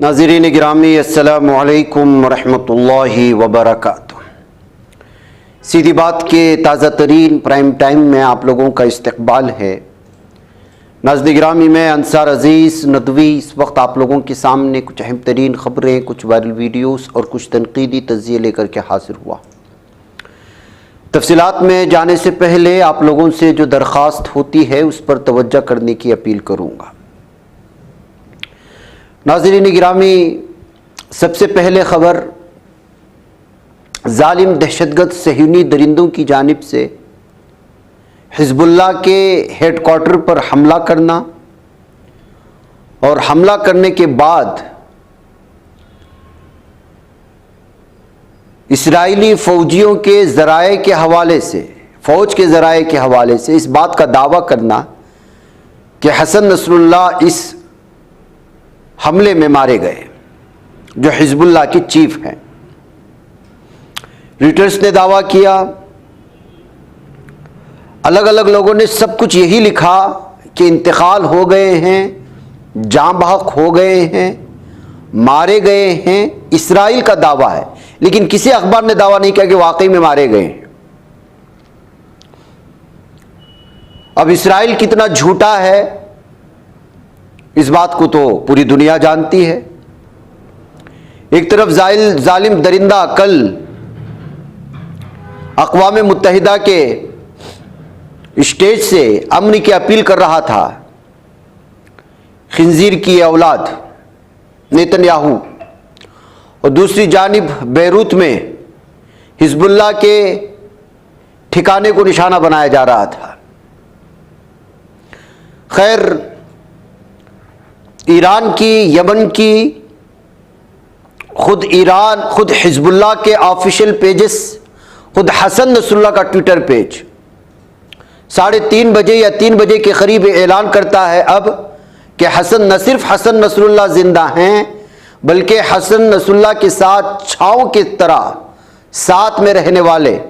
नाज़रीन गिरामी अस्सलामु अलैकुम रहमतुल्लाहि व बरकातुहू। सीधी बात के ताज़ा तरीन प्राइम टाइम में आप लोगों का इस्तकबाल है। नाज़रीन गिरामी में अंसार अज़ीज़ नदवी इस वक्त आप लोगों के सामने कुछ अहम तरीन ख़बरें, कुछ वायरल वीडियोस और कुछ तनकीदी तज़्ज़िये लेकर के हाजिर हुआ। तफसीलात में जाने से पहले आप लोगों से जो दरख्वास्त होती है उस पर तवज्जो करने की अपील करूँगा। नाज़रीन गिरामी, सबसे पहले ख़बर जालिम दहशतगर्द सहयूनी दरिंदों की जानिब से हिज़्बुल्लाह के हेडक्वार्टर पर हमला करना और हमला करने के बाद इसराइली फ़ौजियों के ज़राए के हवाले से, फ़ौज के ज़राए के हवाले से इस बात का दावा करना कि हसन नसरुल्लाह इस हमले में मारे गए, जो हिज़्बुल्लाह की चीफ हैं। रॉयटर्स ने दावा किया, अलग अलग लोगों ने सब कुछ यही लिखा कि इंतकाल हो गए हैं, जाँ बहक हो गए हैं, मारे गए हैं। इसराइल का दावा है, लेकिन किसी अखबार ने दावा नहीं किया कि वाकई में मारे गए हैं। अब इसराइल कितना झूठा है इस बात को तो पूरी दुनिया जानती है। एक तरफ जालिम दरिंदा कल अक़वाम मुत्तहिदा के स्टेज से अमन की अपील कर रहा था, खिंजीर की औलाद नेतन्याहू, और दूसरी जानिब बैरूत में हिज़्बुल्लाह के ठिकाने को निशाना बनाया जा रहा था। खैर, ईरान की, यमन की, खुद हिज़्बुल्लाह के ऑफिशियल पेजेस, खुद हसन नसरुल्लाह का ट्विटर पेज 3:30 बजे या 3 बजे के करीब ऐलान करता है अब कि न सिर्फ हसन नसरुल्लाह जिंदा हैं, बल्कि हसन नसरुल्लाह के साथ छाँव की तरह साथ में रहने वाले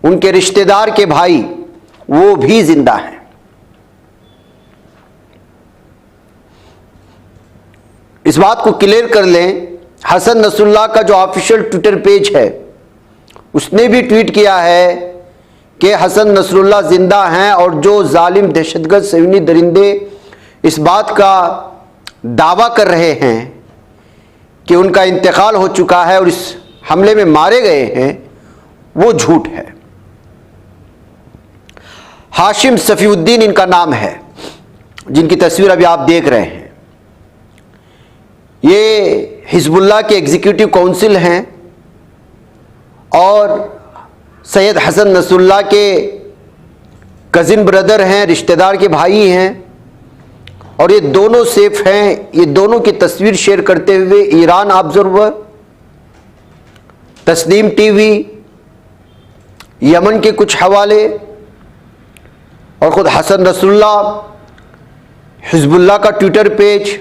उनके रिश्तेदार के भाई वो भी जिंदा हैं। इस बात को क्लियर कर लें, हसन नसरुल्लाह का जो ऑफिशियल ट्विटर पेज है उसने भी ट्वीट किया है कि हसन नसरुल्लाह जिंदा हैं, और जो जालिम दहशतगर्द सहयूनी दरिंदे इस बात का दावा कर रहे हैं कि उनका इंतकाल हो चुका है और इस हमले में मारे गए हैं, वो झूठ है। हाशिम सफ़ीउद्दीन इनका नाम है, जिनकी तस्वीर अभी आप देख रहे हैं। ये हिज़्बुल्लाह के एग्जीक्यूटिव काउंसिल हैं और सैयद हसन नसरुल्लाह के कज़िन ब्रदर हैं, रिश्तेदार के भाई हैं, और ये दोनों सेफ हैं। ये दोनों की तस्वीर शेयर करते हुए ईरान ऑब्जर्वर, तस्नीम टीवी, यमन के कुछ हवाले और ख़ुद हसन नसरुल्लाह, हिज़्बुल्लाह का ट्विटर पेज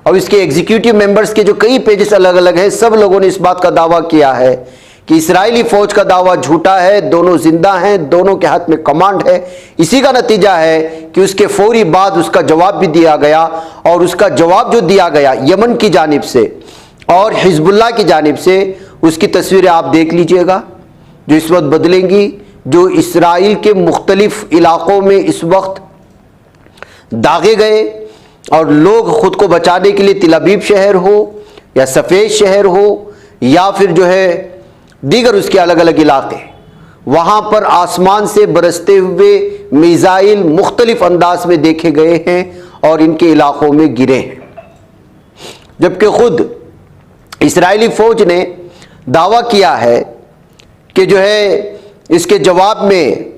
और इसके एग्जीक्यूटिव मेंबर्स के जो कई पेजेस अलग अलग हैं, सब लोगों ने इस बात का दावा किया है कि इसराइली फ़ौज का दावा झूठा है, दोनों जिंदा हैं, दोनों के हाथ में कमांड है। इसी का नतीजा है कि उसके फौरी बाद उसका जवाब भी दिया गया, और उसका जवाब जो दिया गया यमन की जानिब से और हिज़्बुल्लाह की जानिब से, उसकी तस्वीरें आप देख लीजिएगा जो इस वक्त बदलेंगी, जो इसराइल के मुख्तलिफ इलाक़ों में इस वक्त दागे गए और लोग ख़ुद को बचाने के लिए तिल अबीब शहर हो या सफ़ेद शहर हो या फिर जो है दीगर उसके अलग अलग इलाके, वहाँ पर आसमान से बरसते हुए मिसाइल मुख्तलिफ अंदाज में देखे गए हैं और इनके इलाक़ों में गिरे हैं। जबकि ख़ुद इसराइली फ़ौज ने दावा किया है कि जो है इसके जवाब में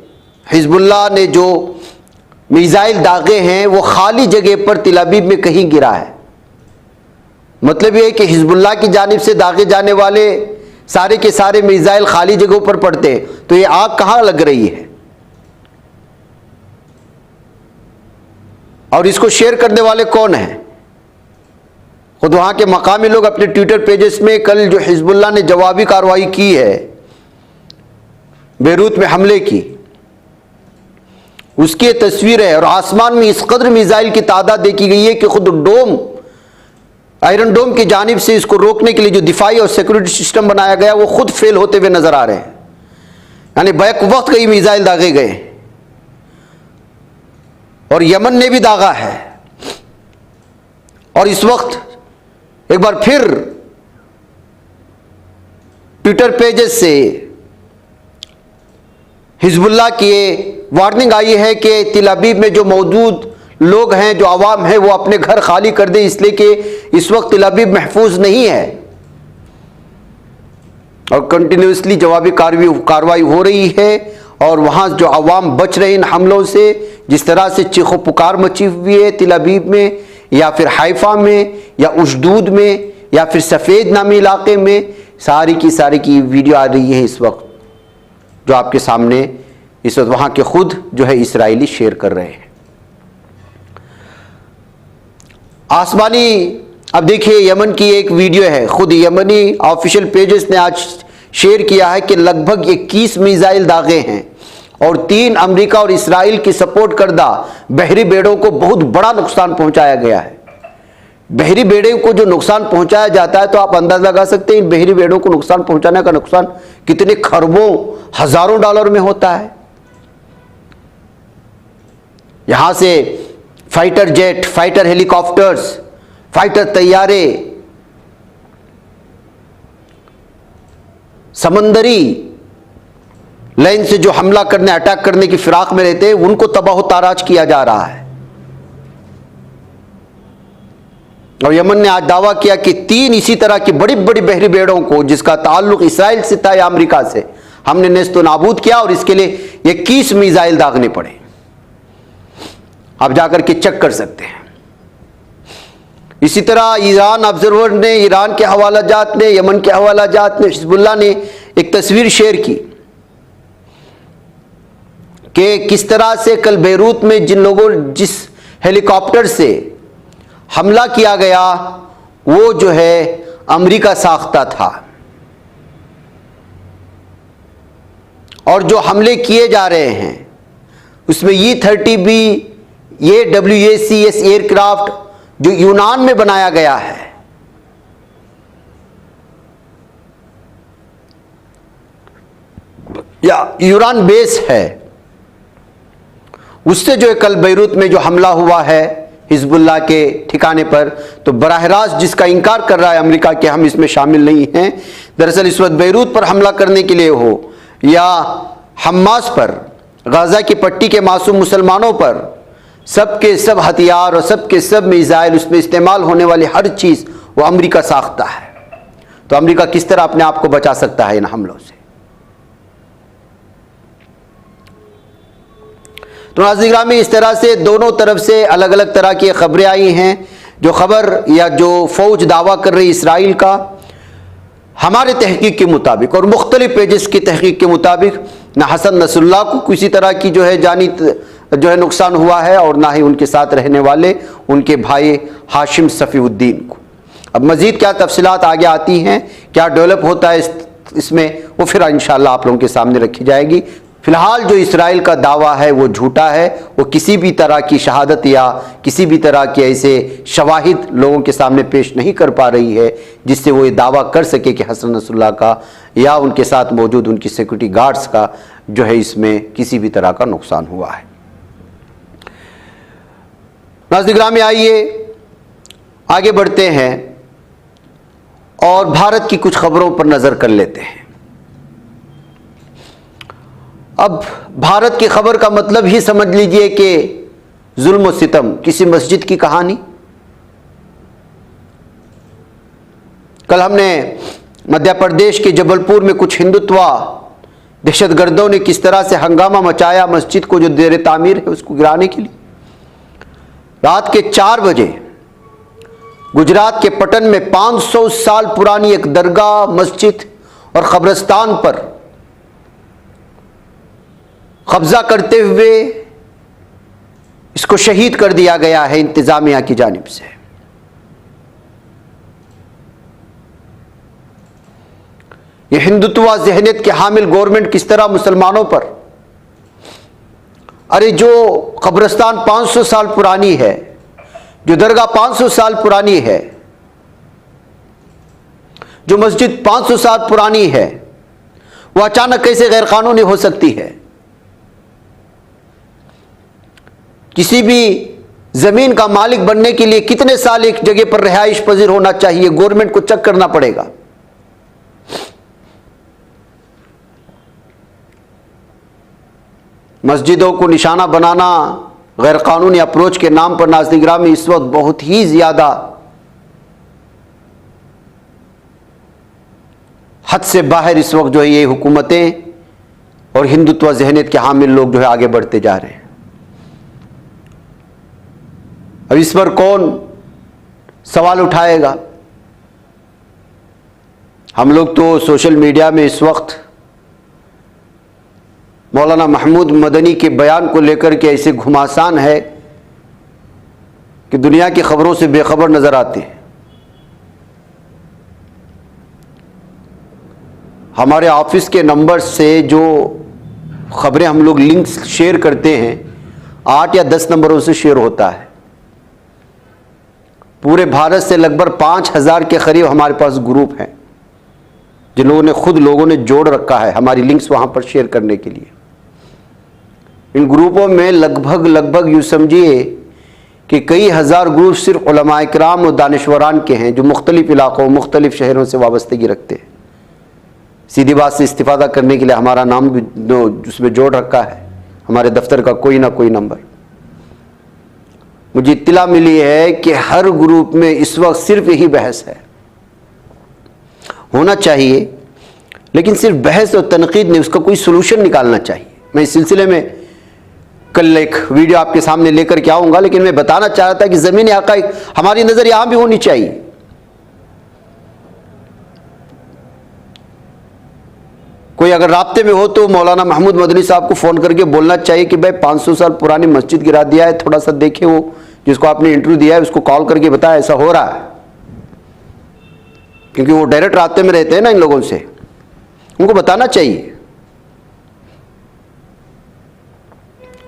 हिज़्बुल्लाह ने जो मिसाइल दागे हैं वो खाली जगह पर तिल अबीब में कहीं गिरा है। मतलब ये है कि हिज़्बुल्लाह की जानिब से दागे जाने वाले सारे के सारे मिसाइल खाली जगहों पर पड़ते हैं, तो ये आग कहाँ लग रही है? और इसको शेयर करने वाले कौन हैं? खुद वहाँ के मकामी लोग अपने ट्विटर पेजेस में कल जो हिज़्बुल्लाह ने जवाबी कार्रवाई की है बैरूत में हमले की, उसकी तस्वीर है, और आसमान में इस कदर मिसाइल की तादाद देखी गई है कि खुद डोम आयरन डोम की जानिब से इसको रोकने के लिए जो दिफाई और सिक्योरिटी सिस्टम बनाया गया वो खुद फेल होते हुए नजर आ रहे हैं। यानी बैक वक्त कई मिसाइल दागे गए और यमन ने भी दागा है। और इस वक्त एक बार फिर ट्विटर पेजेस से हिजबुल्लाह की वार्निंग आई है कि तिल अबीब में जो मौजूद लोग हैं, जो आवाम है, वो अपने घर खाली कर दे, इसलिए कि इस वक्त तिल अबीब महफूज नहीं है। और कंटिन्यूसली जवाबी कार्रवाई हो रही है और वहाँ जो आवाम बच रहे इन हमलों से, जिस तरह से चीखो पुकार मची हुई है तिल अबीब में या फिर हाइफा में या उशदूद में या फिर सफ़ेद नामी इलाके में, सारी की वीडियो आ रही है इस वक्त, जो आपके सामने इस वक्त वहाँ के खुद जो है इसराइली शेयर कर रहे हैं। आसमानी, अब देखिए यमन की एक वीडियो है, खुद यमनी ऑफिशियल पेजेस ने आज शेयर किया है कि लगभग 21 मिसाइल दागे हैं और 3 अमेरिका और इसराइल की सपोर्ट करदा बहरी बेड़ों को बहुत बड़ा नुकसान पहुंचाया गया है। बहरी बेड़ों को जो नुकसान पहुंचाया जाता है तो आप अंदाजा लगा सकते हैं इन बहरी बेड़ों को नुकसान पहुंचाने का नुकसान कितने खरबों हजारों डॉलर में होता है। यहां से fighter jet, fighter helicopters, fighter तैयारे, समंदरी लाइन से जो हमला करने, अटैक करने की फिराक में रहते हैं, उनको तबाह ताराज किया जा रहा है। और यमन ने आज दावा किया कि 3 इसी तरह की बड़ी बड़ी बहरी बेड़ों को, जिसका ताल्लुक इसराइल से था या अमेरिका से, हमने नेस्तो नाबूद किया और इसके लिए 21 मिसाइल दागने पड़े। आप जाकर के चेक कर सकते हैं। इसी तरह ईरान ऑब्जर्वर ने, ईरान के हवाला जात ने, यमन के हवाला जात ने, हिजबुल्लाह ने एक तस्वीर शेयर की कि किस तरह से कल बेरूत में जिस हेलीकॉप्टर से हमला किया गया वो जो है अमेरिका साख्ता था और जो हमले किए जा रहे हैं उसमें E-30B, ये WACS एयरक्राफ्ट जो यूनान में बनाया गया है, या यूरान बेस है, उससे जो है कल बेरूत में जो हमला हुआ है हिजबुल्लाह के ठिकाने पर, तो बराह रास्त जिसका इनकार कर रहा है अमेरिका कि हम इसमें शामिल नहीं हैं, दरअसल इस वक्त बेरूत पर हमला करने के लिए हो या हमास पर, गाजा की पट्टी के मासूम मुसलमानों पर, सबके सब हथियार और सबके सब मिसाइल, उसमें इस्तेमाल होने वाली हर चीज़ वो अमेरिका साख्ता है। तो अमेरिका किस तरह अपने आप को बचा सकता है इन हमलों से? तो नाज़रीन में इस तरह से दोनों तरफ से अलग अलग तरह की खबरें आई हैं। जो खबर या जो फौज दावा कर रही इसराइल का, हमारे तहकीक के मुताबिक और मुख्तलिफ पेजेस की तहकीक के मुताबिक ना हसन नसरुल्लाह को किसी तरह की जो है जानी जो है नुकसान हुआ है और ना ही उनके साथ रहने वाले उनके भाई हाशिम सफ़ीउद्दीन को। अब मज़ीद क्या तफसीलात आगे आती हैं, क्या डेवलप होता है इसमें, वो फिर इंशाअल्लाह आप लोगों के सामने रखी जाएगी। फ़िलहाल जो इसराइल का दावा है वो झूठा है, वो किसी भी तरह की शहादत या किसी भी तरह के ऐसे शवाहिद लोगों के सामने पेश नहीं कर पा रही है जिससे वो ये दावा कर सके कि हसन नसरुल्लाह का या उनके साथ मौजूद उनकी सिक्योरिटी गार्ड्स का जो है इसमें किसी भी तरह का नुकसान हुआ है। नाज़रीन में आइए आगे बढ़ते हैं और भारत की कुछ खबरों पर नज़र कर लेते हैं। अब भारत की खबर का मतलब ही समझ लीजिए कि जुल्म और सितम, किसी मस्जिद की कहानी। कल हमने मध्य प्रदेश के जबलपुर में कुछ हिंदुत्वा दहशतगर्दों ने किस तरह से हंगामा मचाया मस्जिद को जो देर तामीर है उसको गिराने के लिए। रात के 4 बजे गुजरात के पटन में 500 साल पुरानी एक दरगाह, मस्जिद और कब्रिस्तान पर कब्जा करते हुए इसको शहीद कर दिया गया है इंतजामिया की जानिब से। यह हिंदुत्व ज़हनियत के हामिल गवर्नमेंट किस तरह मुसलमानों पर, अरे जो कब्रिस्तान 500 साल पुरानी है, जो दरगाह 500 साल पुरानी है, जो मस्जिद 500 साल पुरानी है, वो अचानक कैसे गैर कानूनी हो सकती है? किसी भी जमीन का मालिक बनने के लिए कितने साल एक जगह पर रिहाइश पजीर होना चाहिए? गवर्नमेंट को चेक करना पड़ेगा। मस्जिदों को निशाना बनाना गैर कानूनी अप्रोच के नाम पर नाज़रीन गिरामी इस वक्त बहुत ही ज्यादा हद से बाहर इस वक्त जो है ये हुकूमतें और हिंदुत्व ज़हनियत के हामिल लोग जो है आगे बढ़ते जा रहे हैं। अब इस पर कौन सवाल उठाएगा? हम लोग तो सोशल मीडिया में इस वक्त मौलाना महमूद मदनी के बयान को लेकर के ऐसे घुमासान है कि दुनिया की खबरों से बेखबर नजर आते हैं। हमारे ऑफिस के नंबर से जो खबरें हम लोग लिंक्स शेयर करते हैं 8 या 10 नंबरों से शेयर होता है। पूरे भारत से लगभग 5000 के करीब हमारे पास ग्रुप हैं जिन लोगों ने खुद लोगों ने जोड़ रखा है हमारी लिंक्स वहां पर शेयर करने के लिए। इन ग्रुपों में लगभग यूँ समझिए कि कई हज़ार ग्रुप सिर्फ उलमाए किराम और दानिश्वरान के हैं जो मुख्तलिफ इलाक़ों मुख्तलिफ शहरों से वाबस्तगी रखते हैं। सीधी बात से इस्तिफ़ादा करने के लिए हमारा नाम भी उसमें जोड़ रखा है, हमारे दफ्तर का कोई ना कोई नंबर। मुझे इत्तला मिली है कि हर ग्रुप में इस वक्त सिर्फ यही बहस है। होना चाहिए, लेकिन सिर्फ बहस और तनकीद नहीं, उसका कोई सोल्यूशन निकालना चाहिए। मैं इस सिलसिले में कल एक वीडियो आपके सामने लेकर के आऊंगा, लेकिन मैं बताना चाह रहा था कि ज़मीनी हक़ाइक़ हमारी नज़र यहां भी होनी चाहिए। कोई अगर राब्ते में हो तो मौलाना महमूद मदनी साहब को फ़ोन करके बोलना चाहिए कि भाई 500 साल पुरानी मस्जिद गिरा दिया है, थोड़ा सा देखें, वो जिसको आपने इंटरव्यू दिया है उसको कॉल करके बताया ऐसा हो रहा है। क्योंकि वो डायरेक्ट राब्ते में रहते हैं ना इन लोगों से, उनको बताना चाहिए।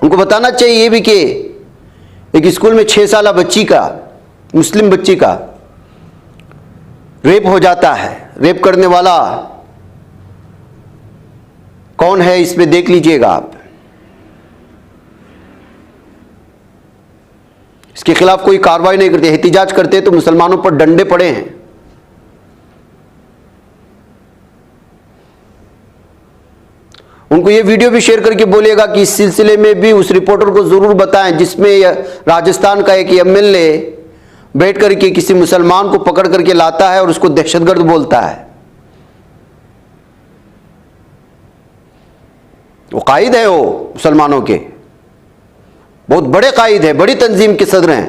उनको बताना चाहिए ये भी कि एक स्कूल में 6 साल बच्ची का, मुस्लिम बच्ची का रेप हो जाता है। रेप करने वाला कौन है इसमें देख लीजिएगा आप। इसके खिलाफ कोई कार्रवाई नहीं करते, एहतिजाज करते तो मुसलमानों पर डंडे पड़े हैं। उनको ये वीडियो भी शेयर करके बोलिएगा कि इस सिलसिले में भी उस रिपोर्टर को जरूर बताएं जिसमें राजस्थान का एक एमएलए बैठ करके किसी मुसलमान को पकड़ करके लाता है और उसको दहशतगर्द बोलता है। वो कायद है, वो मुसलमानों के बहुत बड़े कायद है, बड़ी तंजीम के सदर हैं।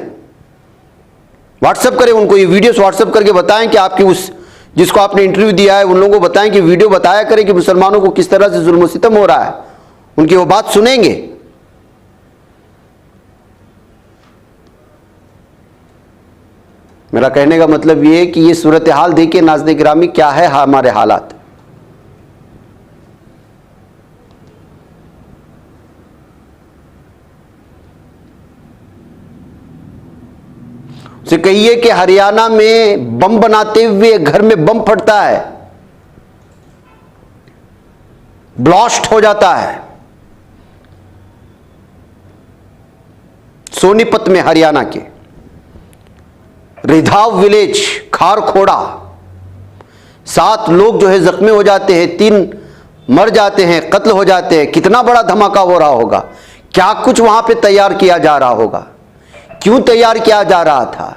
व्हाट्सएप करें उनको, ये वीडियोस व्हाट्सएप करके बताएं कि आपकी उस जिसको आपने इंटरव्यू दिया है उन लोगों को बताएं कि वीडियो बताया करें कि मुसलमानों को किस तरह से जुल्म और सितम हो रहा है। उनकी वो बात सुनेंगे। मेरा कहने का मतलब ये है कि ये सूरत हाल देखिए नाज़रीन गिरामी क्या है हमारे हालात। से कहिए कि हरियाणा में बम बनाते हुए घर में बम फटता है, ब्लास्ट हो जाता है। सोनीपत में हरियाणा के रिधाव विलेज खारखोड़ा 7 लोग जो है जख्मी हो जाते हैं, 3 मर जाते हैं, कत्ल हो जाते हैं। कितना बड़ा धमाका हो रहा होगा, क्या कुछ वहां पे तैयार किया जा रहा होगा, क्यों तैयार किया जा रहा था,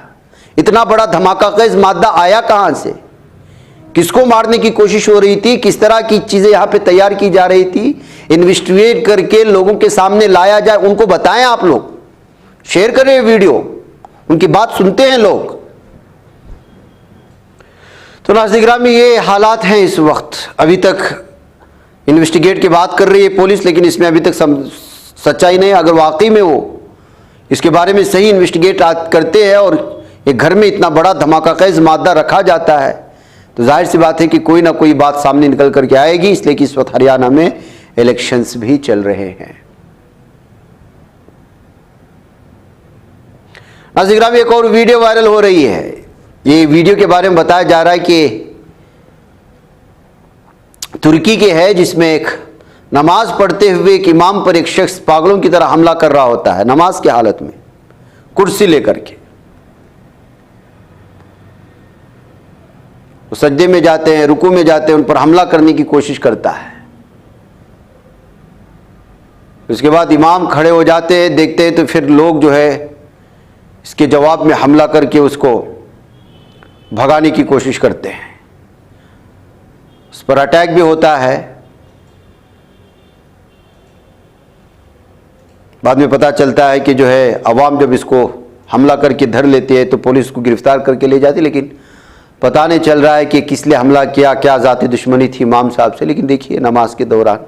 इतना बड़ा धमाका खेज मादा आया कहां से, किसको मारने की कोशिश हो रही थी, किस तरह की चीजें यहां पे तैयार की जा रही थी। इन्वेस्टिगेट करके लोगों के सामने लाया जाए, उनको बताएं, आप लोग शेयर करें वीडियो, उनकी बात सुनते हैं लोग। तो नाज़रीन गिरामी ये हालात हैं इस वक्त। अभी तक इन्वेस्टिगेट की बात कर रही है पुलिस, लेकिन इसमें अभी तक सच्चाई नहीं। अगर वाकई में वो इसके बारे में सही इन्वेस्टिगेट करते हैं और एक घर में इतना बड़ा धमाका खेज मादा रखा जाता है, तो जाहिर सी बात है कि कोई ना कोई बात सामने निकल करके आएगी। इसलिए कि इस वक्त हरियाणा में इलेक्शंस भी चल रहे हैं। नाज़रीन गिरामी एक और वीडियो वायरल हो रही है। ये वीडियो के बारे में बताया जा रहा है कि तुर्की की है, जिसमें एक नमाज पढ़ते हुए एक इमाम पर एक शख्स पागलों की तरह हमला कर रहा होता है, नमाज की हालत में कुर्सी लेकर के। वो सज्दे में जाते हैं, रुकू में जाते हैं, उन पर हमला करने की कोशिश करता है। उसके बाद इमाम खड़े हो जाते हैं, देखते हैं तो फिर लोग जो है इसके जवाब में हमला करके उसको भगाने की कोशिश करते हैं। उस पर अटैक भी होता है। बाद में पता चलता है कि जो है अवाम जब इसको हमला करके धर लेती है तो पुलिस को गिरफ्तार करके ले जाती, लेकिन पता नहीं चल रहा है कि किस लिए हमला किया, क्या ज़ाती दुश्मनी थी इमाम साहब से। लेकिन देखिए नमाज के दौरान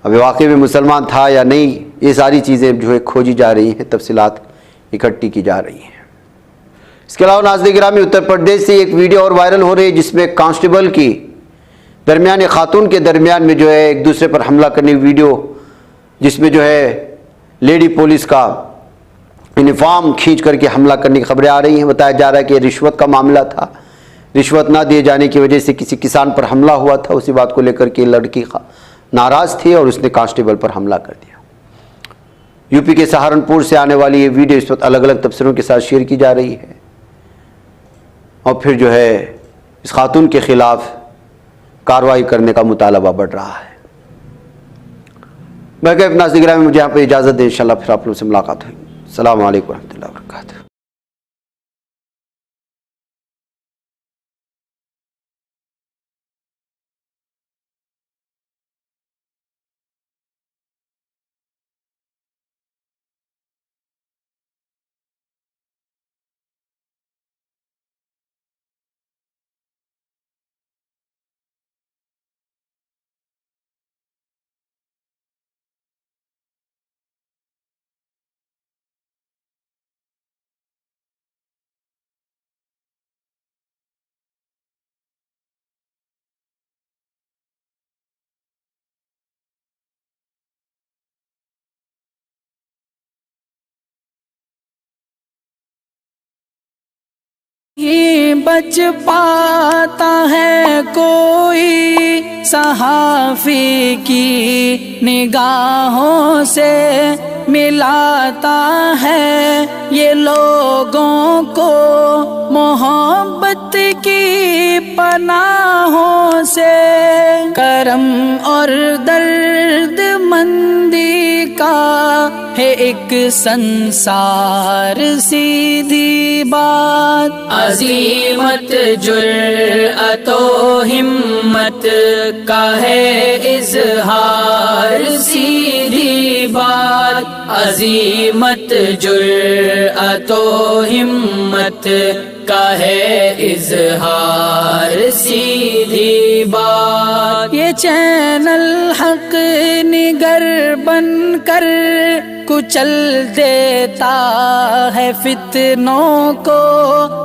अभी वाकई में मुसलमान था या नहीं, ये सारी चीज़ें जो है खोजी जा रही हैं, तफसीलात इकट्ठी की जा रही हैं। इसके अलावा नाज़रीन गिरामी, उत्तर प्रदेश से एक वीडियो और वायरल हो रही है जिसमें कांस्टेबल की दरमियान या खातून के दरमियान में जो है एक दूसरे पर हमला करने की वीडियो, जिसमें जो है लेडी पुलिस का यूनिफॉर्म खींच करके हमला करने की खबरें आ रही हैं। बताया जा रहा है कि रिश्वत का मामला था, रिश्वत ना दिए जाने की वजह से किसी किसान पर हमला हुआ था। उसी बात को लेकर के लड़की नाराज़ थी और उसने कांस्टेबल पर हमला कर दिया। यूपी के सहारनपुर से आने वाली ये वीडियो इस वक्त अलग अलग तबसरों के साथ शेयर की जा रही है और फिर जो है इस खातून के खिलाफ कार्रवाई करने का मुतालबा बढ़ रहा है। मैं कह नाज़रीन गिरामी, मुझे यहाँ पर इजाज़त दें, इंशाअल्लाह फिर आप लोगों से मुलाकात हुई। अस्सलामु अलैकुम रहमतुल्लाहि व बरकातुहू। ये बच पाता है कोई सहाफ़ी की निगाहों से, मिलाता है ये लोगों को मोहब्बत की पनाहों से। करम और दर्द मंदी का है एक संसार, सीधी बात। अज़ीमत जुर्अतो हिम्मत का है इज़हार, सीधी बात। अज़ीमत जुर्अतो हिम्मत का है इज़हार, सीधी बात। ये चैनल हक निगर बनकर कुचल देता है फितनों को,